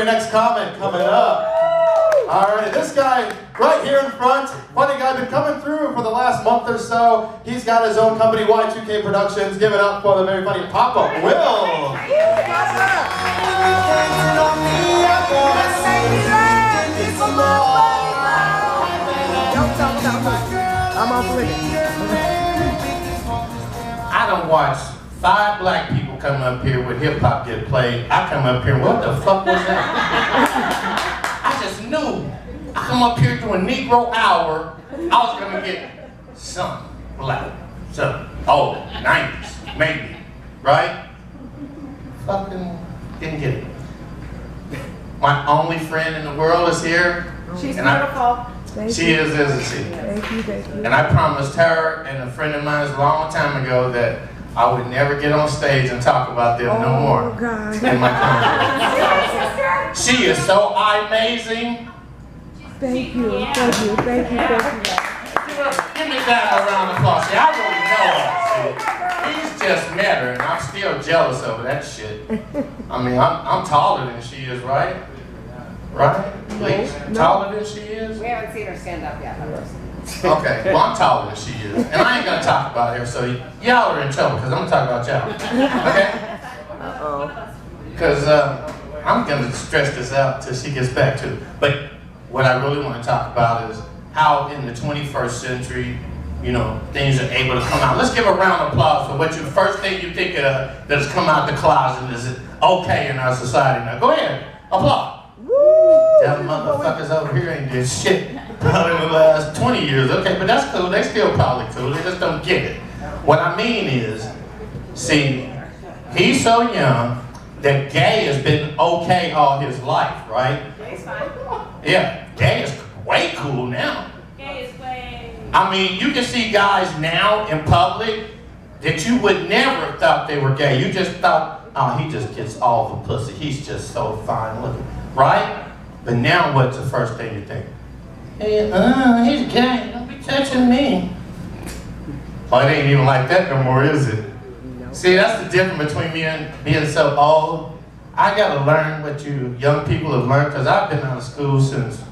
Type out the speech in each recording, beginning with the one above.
next comment coming up. All right, this guy right here in front, funny guy, been coming through for the last month or so. He's got his own company, Y2K Productions. Give it up for the very funny POPPA, Will. I'm off with it. I don't watch 5 black people come up here with hip hop get played. I come up here, what the fuck was that? I just knew. I come up here doing Negro Hour, I was gonna get some black, some old, 90s, maybe, right? Fucking didn't get it. My only friend in the world is here. She's beautiful. She is, isn't she? Thank you, thank you. And I promised her and a friend of mine a long time ago that I would never get on stage and talk about them no more God. in my company. She is so amazing. Thank you, thank you, thank you, thank you. Give me that a round of applause. See, I really know her. See, he's just met her and I'm still jealous over that shit. I mean, I'm taller than she is, right? Right? Please? No. Taller than she is? We haven't seen her stand up yet. Okay, well I'm taller than she is. And I ain't gonna talk about her, so y'all are in trouble because I'm gonna talk about y'all. Okay? Uh-oh. Because I'm gonna stretch this out till she gets back to it. But what I really want to talk about is how in the 21st century, you know, things are able to come out. Let's give a round of applause for what you, the first thing you think of that has come out the closet and is okay in our society now. Go ahead, applaud. Them motherfuckers over here ain't did shit probably in the last 20 years. Okay, but that's cool. They still probably cool. They just don't get it. What I mean is, see, he's so young that gay has been okay all his life, right? Gay's fine. Yeah, gay is way cool now. Gay is way... I mean, you can see guys now in public that you would never have thought they were gay. You just thought, oh, he just gets all the pussy. He's just so fine looking, right? But now what's the first thing you think? Hey, he's gay, don't be touching me. Oh, it ain't even like that no more, is it? No. See, that's the difference between me and being so old. I gotta learn what you young people have learned, because I've been out of school since,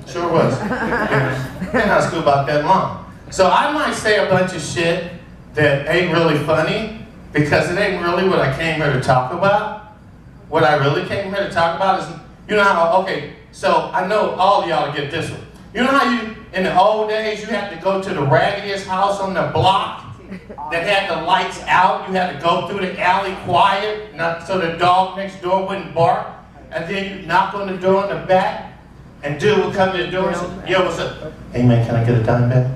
sure was. Been out of school about that long. So I might say a bunch of shit that ain't really funny, because it ain't really what I came here to talk about. What I really came here to talk about is, you know how, okay, so I know all of y'all get this one. You know how you, in the old days, you had to go to the raggediest house on the block that had the lights out? You had to go through the alley quiet, so the dog next door wouldn't bark. And then you knock on the door in the back, and dude would come to the door and say, yo, what's up? Hey man, can I get a dime back?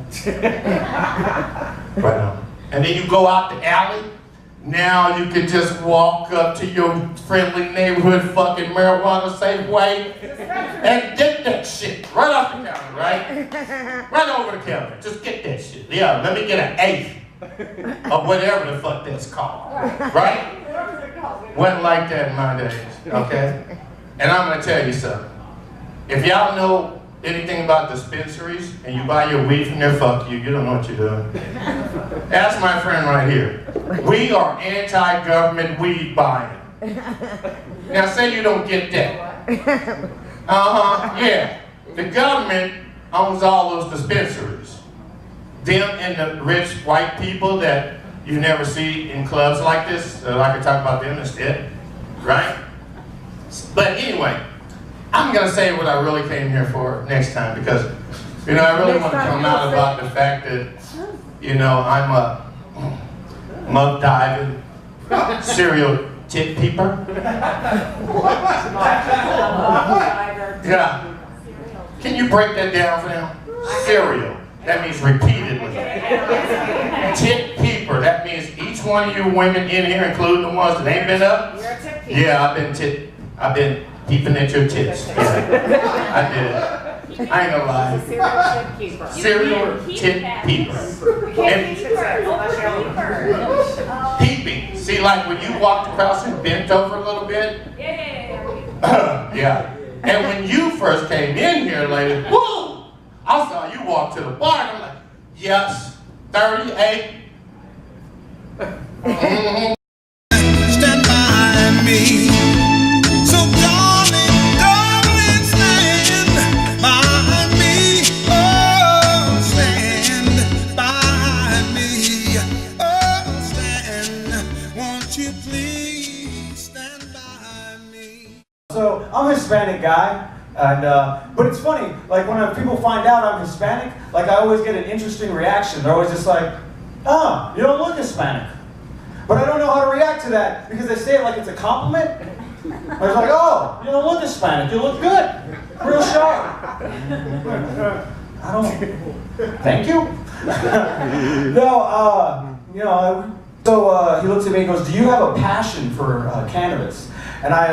Right on. And then you go out the alley. Now you can just walk up to your friendly neighborhood fucking marijuana Safeway and get that shit right off the counter, right? Right over the counter. Just get that shit. Yeah, let me get an eighth of whatever the fuck that's called, right? Wasn't like that in my days, okay? And I'm gonna tell you something. If y'all know anything about dispensaries and you buy your weed from there, fuck you. You don't know what you're doing. That's my friend right here. We are anti-government weed buying. Now say you don't get that. Yeah. The government owns all those dispensaries. Them and the rich white people that you never see in clubs like this, so I can talk about them instead, right? But anyway, I'm gonna say what I really came here for next time, because, you know, I really want to come out about the fact that, you know, I'm a mud diving, serial tit peeper. Yeah. Can you break that down for them? Serial. That means repeatedly. Tit peeper. That means each one of you women in here, including the ones that ain't been up. You're a tit peeper. Yeah, I've been peeping at your tits. Yeah, I did. I ain't gonna lie. Serial tit keeper. Serial tit peeper. You can't keep it unless you're Peeping. See, like when you walked across and bent over a little bit? Yeah. And when you first came in here, lady, woo! I saw you walk to the bar and I'm like, yes, 38. Stand by me. So Hispanic guy. And, but it's funny, like when people find out I'm Hispanic, like I always get an interesting reaction. They're always just like, oh, you don't look Hispanic. But I don't know how to react to that because they say it like it's a compliment. I was like, oh, you don't look Hispanic, you look good. Real sharp. I don't, thank you. No, you know, so he looks at me and goes, do you have a passion for cannabis? And I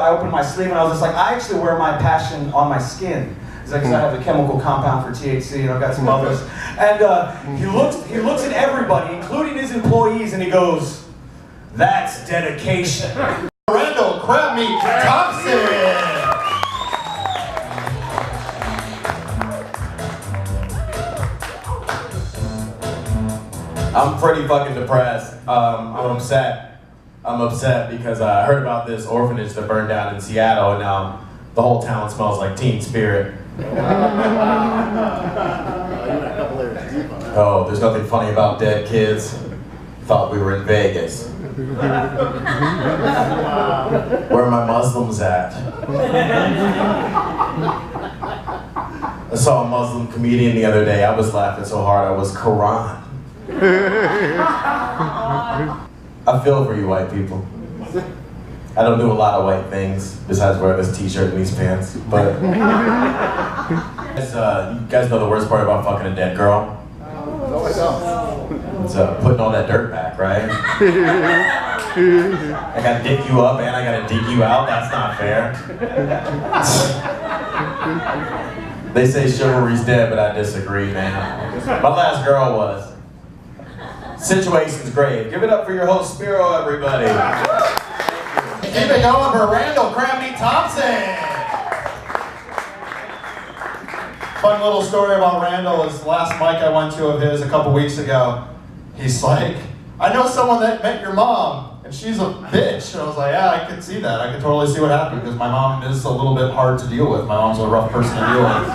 opened my sleeve and I was just like, I actually wear my passion on my skin. It's like, 'cause I have a chemical compound for THC and I've got some others. And he looks at everybody, including his employees, and he goes, that's dedication. Randall Crab Meat Thompson. I'm pretty fucking depressed. I'm upset. I'm upset because I heard about this orphanage that burned down in Seattle, and now the whole town smells like Teen Spirit. Oh, there's nothing funny about dead kids. Thought we were in Vegas. Where are my Muslims at? I saw a Muslim comedian the other day. I was laughing so hard I was Quran. I feel for you white people. I don't do a lot of white things besides wear this t-shirt and these pants, but you guys know the worst part about fucking a dead girl? No, I don't. It's putting all that dirt back, right? I gotta dig you up and I gotta dig you out. That's not fair. They say chivalry's dead, but I disagree, man. My last girl was. Situation's grave. Give it up for your host, Spiro, everybody. Keep it going for Randall Crab Meat Thompson. Fun little story about Randall is last mic I went to of his a couple weeks ago. He's like, I know someone that met your mom, and she's a bitch. And I was like, yeah, I could see that. I could totally see what happened, because my mom is a little bit hard to deal with. My mom's a rough person to deal with.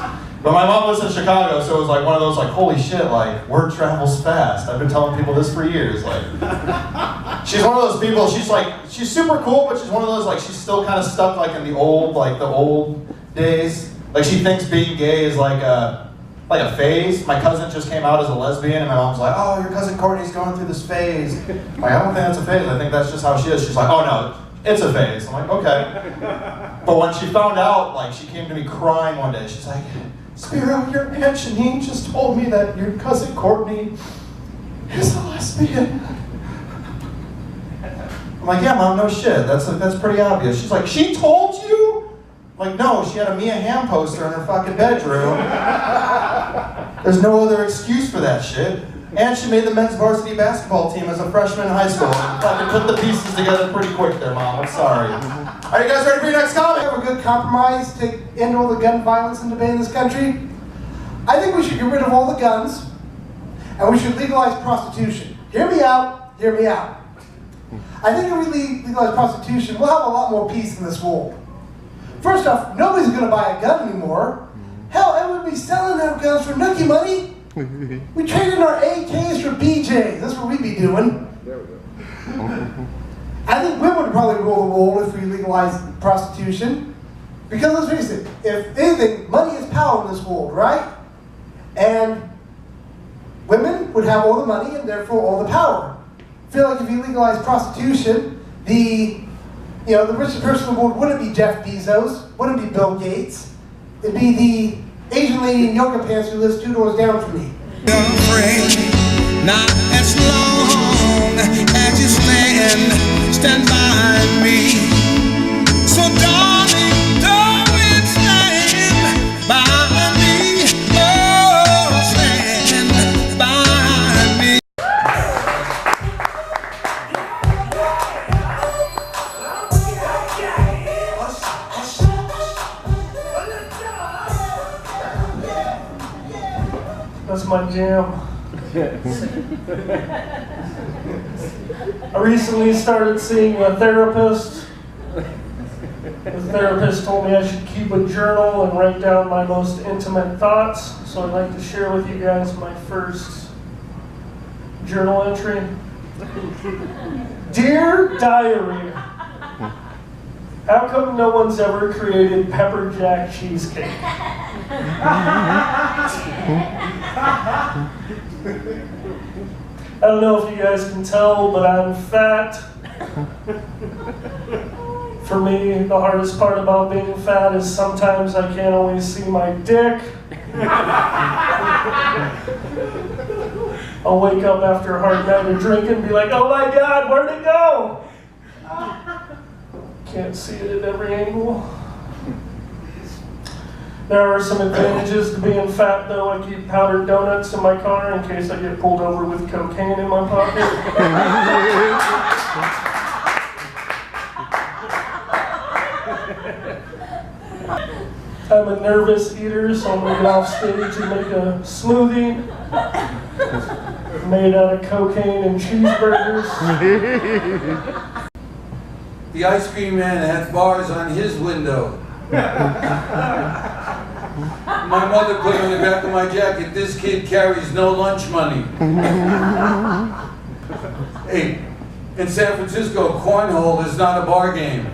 But my mom lives in Chicago, so it was like one of those like, holy shit, like, word travels fast. I've been telling people this for years. Like, she's one of those people, she's super cool, but she's one of those, like, she's still kind of stuck like in the old days. Like, she thinks being gay is like a phase. My cousin just came out as a lesbian, and my mom's like, oh, your cousin Courtney's going through this phase. Like, I don't think that's a phase, I think that's just how she is. She's like, oh no, it's a phase. I'm like, okay. But when she found out, like, she came to me crying one day. She's like, Spiro, your Aunt Janine just told me that your cousin Courtney is a lesbian. I'm like, yeah, Mom, no shit. That's pretty obvious. She's like, she told you? I'm like, no, she had a Mia Hamm poster in her fucking bedroom. There's no other excuse for that shit. And she made the men's varsity basketball team as a freshman in high school. And fucking put the pieces together pretty quick there, Mom. I'm sorry. Are you guys ready for your next comment? Have a good compromise to end all the gun violence and debate in this country? I think we should get rid of all the guns, and we should legalize prostitution. Hear me out, hear me out. I think if we legalize prostitution, we'll have a lot more peace in this world. First off, nobody's gonna buy a gun anymore. Hell, everyone would be selling our guns for nookie money. We traded our AKs for BJs. That's what we'd be doing. There we go. I think women would probably rule the world if we legalized prostitution. Because let's face it, if anything, money is power in this world, right? And women would have all the money and therefore all the power. I feel like if you legalize prostitution, the richest person in the world wouldn't be Jeff Bezos, wouldn't be Bill Gates. It'd be the Asian lady in yoga pants who lives 2 doors down from me. Not as long as you stand by me. So darling, don't stand by me. Oh, stand by me. That's my jam. I recently started seeing a therapist. The therapist told me I should keep a journal and write down my most intimate thoughts. So I'd like to share with you guys my first journal entry. Dear Diary, How come no one's ever created pepper jack cheesecake? I don't know if you guys can tell, but I'm fat. For me, the hardest part about being fat is sometimes I can't always see my dick. I'll wake up after a hard night of drinking and be like, oh my God, where'd it go? Can't see it at every angle. There are some advantages to being fat, though. I keep powdered donuts in my car in case I get pulled over with cocaine in my pocket. I'm a nervous eater, so I'm going to get off stage and make a smoothie made out of cocaine and cheeseburgers. The ice cream man has bars on his window. My mother put on the back of my jacket, this kid carries no lunch money. Hey, in San Francisco, cornhole is not a bar game.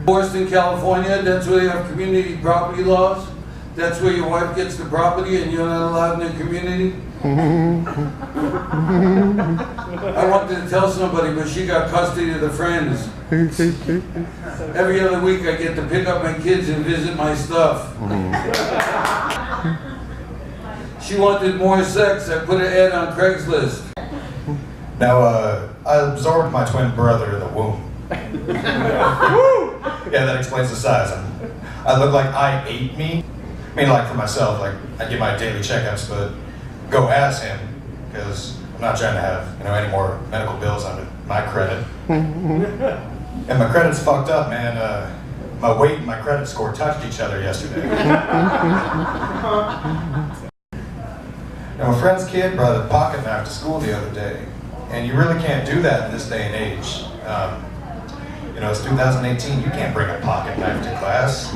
Boston, California, that's where they have community property laws. That's where your wife gets the property and you're not allowed in the community. I wanted to tell somebody, but she got custody of the friends. Every other week I get to pick up my kids and visit my stuff. She wanted more sex. I put an ad on Craigslist. Now, I absorbed my twin brother in the womb. Yeah, that explains the size. I look like I ate me. I mean, like for myself, like I get my daily checkups, but go as him, because I'm not trying to have, any more medical bills on my credit. And my credit's fucked up, man. My weight and my credit score touched each other yesterday. Now, a friend's kid brought a pocket knife to school the other day, and you really can't do that in this day and age. It's 2018, you can't bring a pocket knife to class.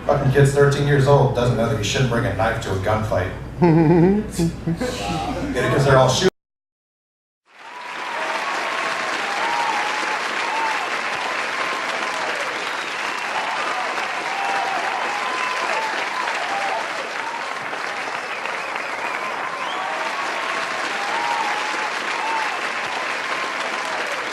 Fucking kid's 13 years old, doesn't know that you shouldn't bring a knife to a gunfight. Get it? Because they're all shooting.